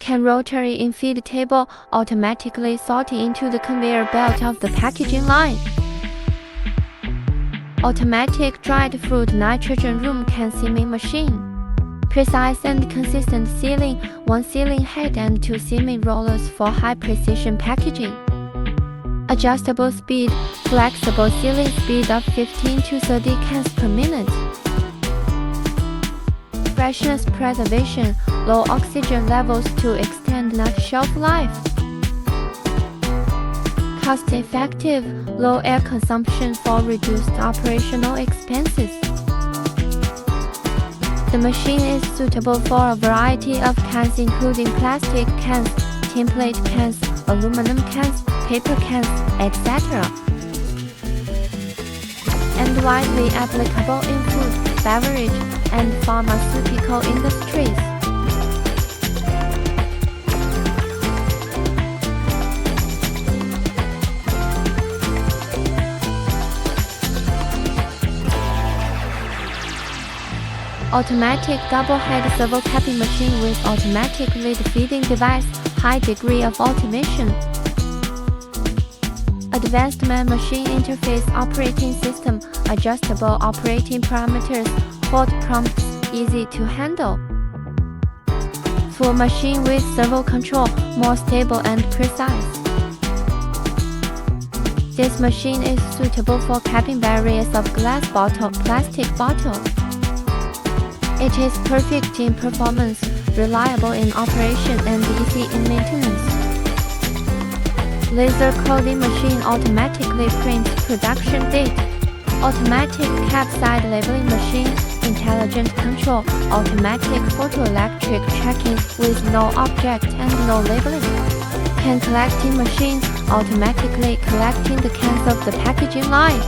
can rotary in-feed table automatically sorting into the conveyor belt of the packaging line. Automatic dried fruit nitrogen room can seaming machine. Precise and consistent sealing, one sealing head and two seaming rollers for high precision packaging. Adjustable speed, flexible sealing speed of 15 to 30 cans per minute. Freshness preservation, low oxygen levels to extend nut shelf life. Cost-effective, low air consumption for reduced operational expenses. The machine is suitable for a variety of cans including plastic cans, tinplate cans, aluminum cans, paper cans, etc. and widely applicable in food, beverage, and pharmaceutical industries. Automatic double-head servo capping machine with automatic lid feeding device, high degree of automation. Advanced man-machine interface operating system, adjustable operating parameters, fault prompts, easy to handle. Full machine with servo control, more stable and precise. This machine is suitable for capping various of glass bottle, plastic bottle. It is perfect in performance, reliable in operation and easy in maintenance. Laser coding machine automatically prints production date. Automatic cap side labeling machine, intelligent control, automatic photoelectric tracking with no object and no labeling. Can collecting machine, automatically collecting the cans of the packaging line.